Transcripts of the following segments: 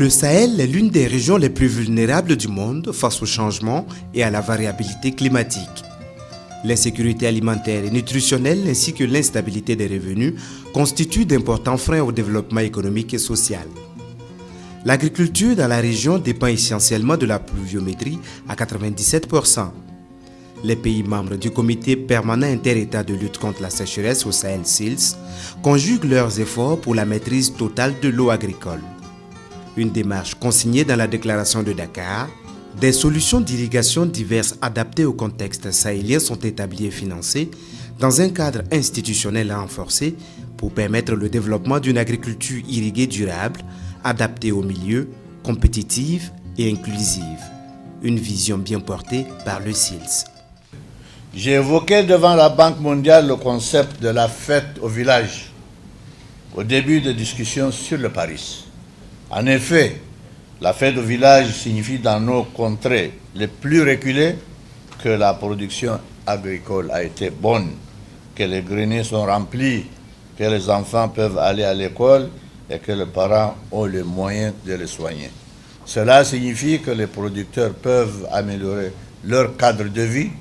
Le Sahel est l'une des régions les plus vulnérables du monde face au changement et à la variabilité climatique. L'insécurité alimentaire et nutritionnelle ainsi que l'instabilité des revenus constituent d'importants freins au développement économique et social. L'agriculture dans la région dépend essentiellement de la pluviométrie à 97%. Les pays membres du Comité permanent inter-État de lutte contre la sécheresse au Sahel SILS conjuguent leurs efforts pour la maîtrise totale de l'eau agricole. Une démarche consignée dans la déclaration de Dakar, des solutions d'irrigation diverses adaptées au contexte sahélien sont établies et financées dans un cadre institutionnel renforcé pour permettre le développement d'une agriculture irriguée durable, adaptée au milieu, compétitive et inclusive. Une vision bien portée par le SILS. J'ai évoqué devant la Banque mondiale le concept de la fête au village au début des discussions sur le Paris. En effet, la fête au village signifie dans nos contrées les plus reculées que la production agricole a été bonne, que les greniers sont remplis, que les enfants peuvent aller à l'école et que les parents ont les moyens de les soigner. Cela signifie que les producteurs peuvent améliorer leur cadre de vie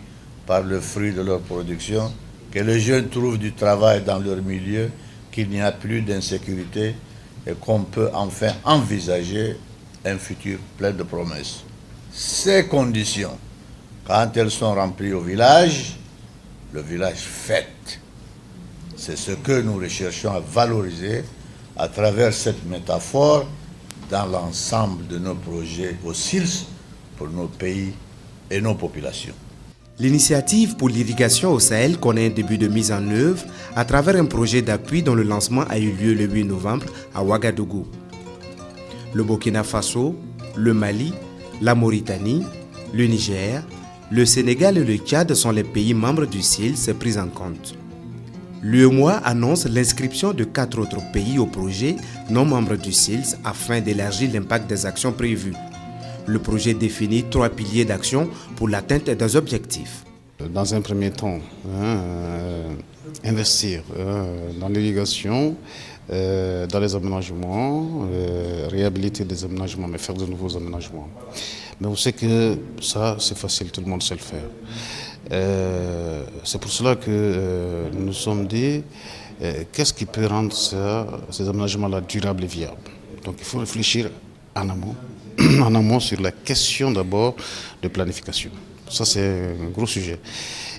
par le fruit de leur production, que les jeunes trouvent du travail dans leur milieu, qu'il n'y a plus d'insécurité et qu'on peut enfin envisager un futur plein de promesses. Ces conditions, quand elles sont remplies au village, le village fête. C'est ce que nous recherchons à valoriser à travers cette métaphore dans l'ensemble de nos projets au SILS pour nos pays et nos populations. L'initiative pour l'irrigation au Sahel connaît un début de mise en œuvre à travers un projet d'appui dont le lancement a eu lieu le 8 novembre à Ouagadougou. Le Burkina Faso, le Mali, la Mauritanie, le Niger, le Sénégal et le Tchad sont les pays membres du SILS pris en compte. L'UEMOA annonce l'inscription de 4 autres pays au projet non membres du SILS afin d'élargir l'impact des actions prévues. Le projet définit 3 piliers d'action pour l'atteinte des objectifs. Dans un premier temps, investir dans l'irrigation, dans les aménagements, réhabiliter des aménagements, mais faire de nouveaux aménagements. Mais on sait que ça, c'est facile, tout le monde sait le faire. C'est pour cela que nous nous sommes dit, qu'est-ce qui peut rendre ces aménagements-là durables et viables? Donc il faut réfléchir en amont sur la question d'abord de planification. Ça, c'est un gros sujet.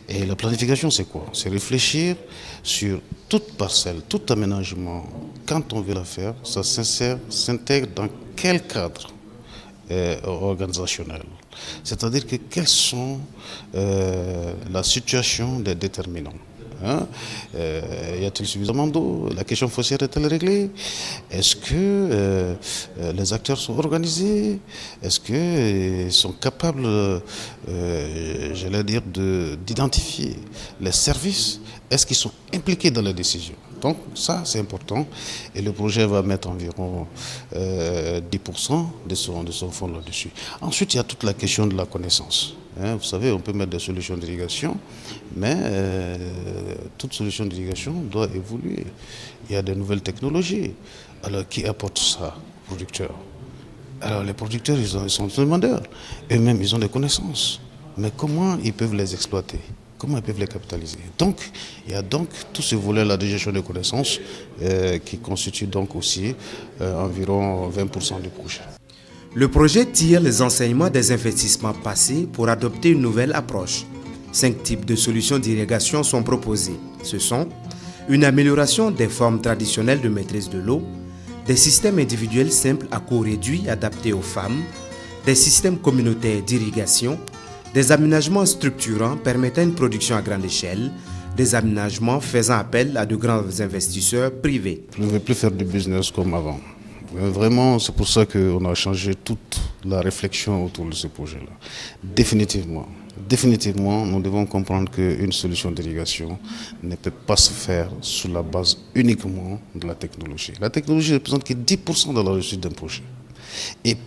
Et la planification, c'est quoi? C'est réfléchir sur toute parcelle, tout aménagement. Quand on veut la faire, ça s'intègre dans quel cadre organisationnel? C'est-à-dire que quelles sont la situation des déterminants? Y a-t-il suffisamment d'eau? La question foncière est-elle réglée? Est-ce que les acteurs sont organisés? Est-ce qu'ils sont capables, d'identifier les services? Est-ce qu'ils sont impliqués dans les décisions? Donc ça, c'est important. Et le projet va mettre environ 10% de son fonds là-dessus. Ensuite, il y a toute la question de la connaissance. Vous savez, on peut mettre des solutions d'irrigation, mais toute solution d'irrigation doit évoluer. Il y a de nouvelles technologies. Alors, qui apporte ça aux producteurs? Alors, les producteurs, ils sont demandeurs. Eux-mêmes, ils ont des connaissances. Mais comment ils peuvent les exploiter? Comment ils peuvent les capitaliser? Donc, il y a donc tout ce volet-là de gestion de connaissances qui constitue donc aussi environ 20% du projet. Le projet tire les enseignements des investissements passés pour adopter une nouvelle approche. 5 types de solutions d'irrigation sont proposées. Ce sont une amélioration des formes traditionnelles de maîtrise de l'eau, des systèmes individuels simples à coût réduit adaptés aux femmes, des systèmes communautaires d'irrigation, des aménagements structurants permettant une production à grande échelle, des aménagements faisant appel à de grands investisseurs privés. Je ne veux plus faire du business comme avant. Vraiment, c'est pour ça qu'on a changé toute la réflexion autour de ce projet-là. Définitivement, nous devons comprendre qu'une solution d'irrigation ne peut pas se faire sous la base uniquement de la technologie. La technologie ne représente que 10% de la réussite d'un projet. Et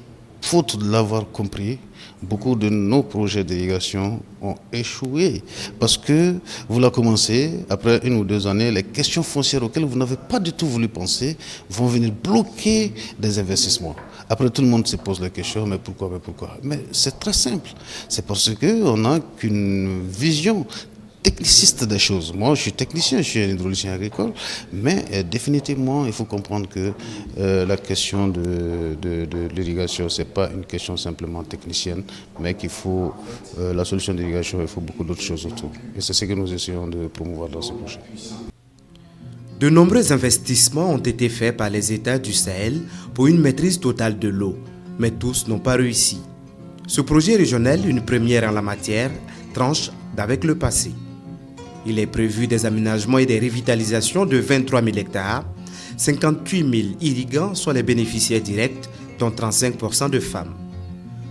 faute de l'avoir compris, beaucoup de nos projets d'irrigation ont échoué parce que vous la commencez, après 1 ou 2 années, les questions foncières auxquelles vous n'avez pas du tout voulu penser vont venir bloquer des investissements. Après, tout le monde se pose la question, mais pourquoi? Mais c'est très simple. C'est parce qu'on n'a qu'une vision techniciste des choses. Moi, je suis technicien, je suis un hydraulicien agricole, mais définitivement, il faut comprendre que la question de l'irrigation, ce n'est pas une question simplement technicienne, mais qu'il faut, la solution d'irrigation, il faut beaucoup d'autres choses autour. Et c'est ce que nous essayons de promouvoir dans ce projet. De nombreux investissements ont été faits par les États du Sahel pour une maîtrise totale de l'eau, mais tous n'ont pas réussi. Ce projet régional, une première en la matière, tranche d'avec le passé. Il est prévu des aménagements et des revitalisations de 23 000 hectares. 58 000 irrigants sont les bénéficiaires directs, dont 35% de femmes.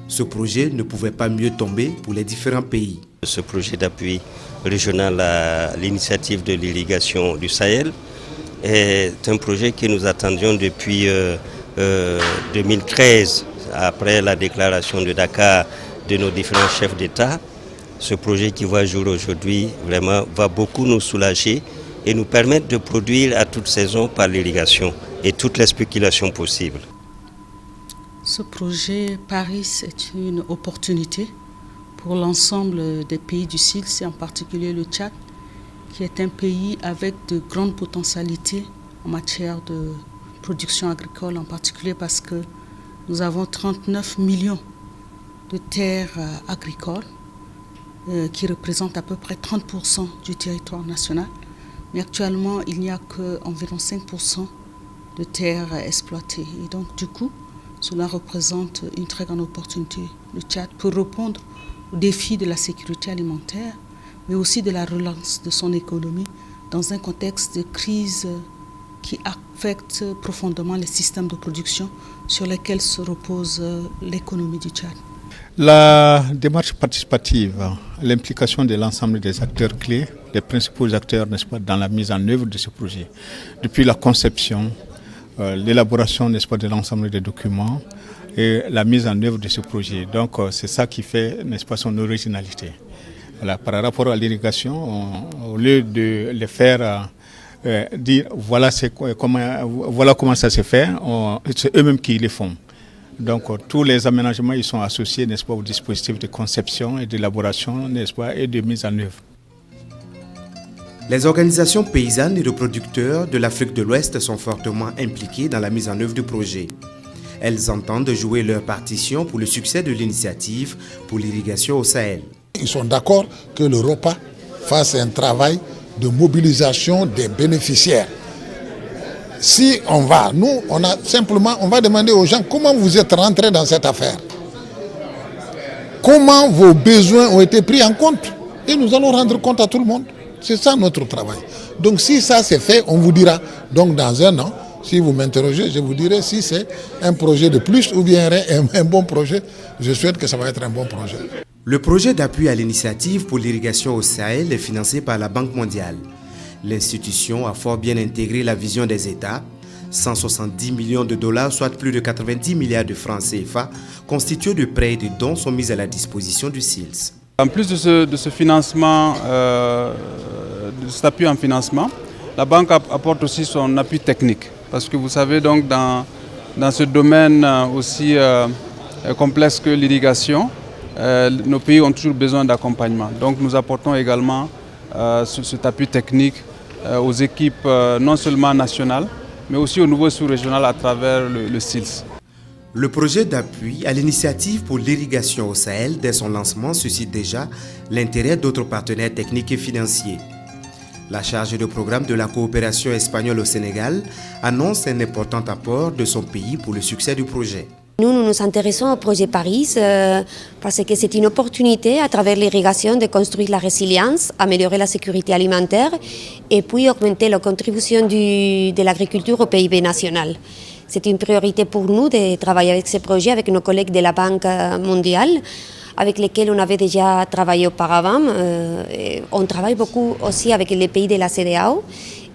Ce projet ne pouvait pas mieux tomber pour les différents pays. Ce projet d'appui régional à l'initiative de l'irrigation du Sahel est un projet que nous attendions depuis 2013, après la déclaration de Dakar de nos différents chefs d'État. Ce projet qui voit jour aujourd'hui vraiment va beaucoup nous soulager et nous permettre de produire à toute saison par l'irrigation et toutes les spéculations possibles. Ce projet Paris est une opportunité pour l'ensemble des pays du Sahel, et en particulier le Tchad, qui est un pays avec de grandes potentialités en matière de production agricole, en particulier parce que nous avons 39 millions de terres agricoles qui représentent à peu près 30% du territoire national. Mais actuellement, il n'y a qu'environ 5% de terres exploitées. Et donc, du coup, cela représente une très grande opportunité. Le Tchad pour répondre aux défis de la sécurité alimentaire, mais aussi de la relance de son économie dans un contexte de crise qui affecte profondément les systèmes de production sur lesquels se repose l'économie du Tchad. La démarche participative, l'implication de l'ensemble des acteurs clés, les principaux acteurs, n'est-ce pas, dans la mise en œuvre de ce projet, depuis la conception, l'élaboration, n'est-ce pas, de l'ensemble des documents et la mise en œuvre de ce projet. Donc c'est ça qui fait, n'est-ce pas, son originalité. Voilà, par rapport à l'irrigation, au lieu de les faire dire voilà comment ça se fait, c'est eux-mêmes qui les font. Donc tous les aménagements ils sont associés, n'est-ce pas, au dispositif de conception et d'élaboration, n'est-ce pas, et de mise en œuvre. Les organisations paysannes et de producteurs de l'Afrique de l'Ouest sont fortement impliquées dans la mise en œuvre du projet. Elles entendent jouer leur partition pour le succès de l'initiative pour l'irrigation au Sahel. Ils sont d'accord que l'Europa fasse un travail de mobilisation des bénéficiaires. Si on va, nous, on va demander aux gens comment vous êtes rentrés dans cette affaire. Comment vos besoins ont été pris en compte. Et nous allons rendre compte à tout le monde. C'est ça notre travail. Donc si ça c'est fait, on vous dira. Donc dans un an, si vous m'interrogez, je vous dirai si c'est un projet de plus ou bien un bon projet. Je souhaite que ça va être un bon projet. Le projet d'appui à l'initiative pour l'irrigation au Sahel est financé par la Banque mondiale. L'institution a fort bien intégré la vision des États. 170 millions de dollars, soit plus de 90 milliards de francs CFA, constitués de prêts et de dons, sont mis à la disposition du SILS. En plus de ce financement, de cet appui en financement, la banque apporte aussi son appui technique. Parce que vous savez, donc, dans ce domaine aussi complexe que l'irrigation, nos pays ont toujours besoin d'accompagnement. Donc nous apportons également cet appui technique aux équipes non seulement nationales, mais aussi au niveau sous-régional à travers le SILS. Le projet d'appui à l'initiative pour l'irrigation au Sahel, dès son lancement, suscite déjà l'intérêt d'autres partenaires techniques et financiers. La chargée de programme de la coopération espagnole au Sénégal annonce un important apport de son pays pour le succès du projet. Nous nous intéressons au projet Paris parce que c'est une opportunité à travers l'irrigation de construire la résilience, améliorer la sécurité alimentaire et puis augmenter la contribution de l'agriculture au PIB national. C'est une priorité pour nous de travailler avec ce projet avec nos collègues de la Banque mondiale avec lesquels on avait déjà travaillé auparavant. On travaille beaucoup aussi avec les pays de la CEDEAO.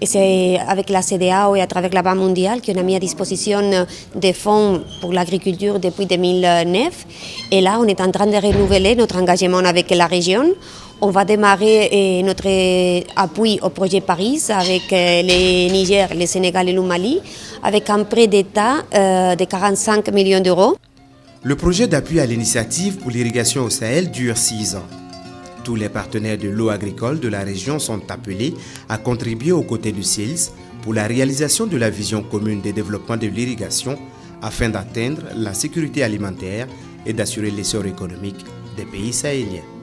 Et c'est avec la CEDEAO et à travers la Banque mondiale qu'on a mis à disposition des fonds pour l'agriculture depuis 2009. Et là, on est en train de renouveler notre engagement avec la région On va démarrer notre appui au projet Paris avec le Niger, le Sénégal et le Mali, avec un prêt d'État de 45 millions d'euros. Le projet d'appui à l'initiative pour l'irrigation au Sahel dure 6 ans. Tous les partenaires de l'eau agricole de la région sont appelés à contribuer aux côtés du SILS pour la réalisation de la vision commune de développement de l'irrigation afin d'atteindre la sécurité alimentaire et d'assurer l'essor économique des pays sahéliens.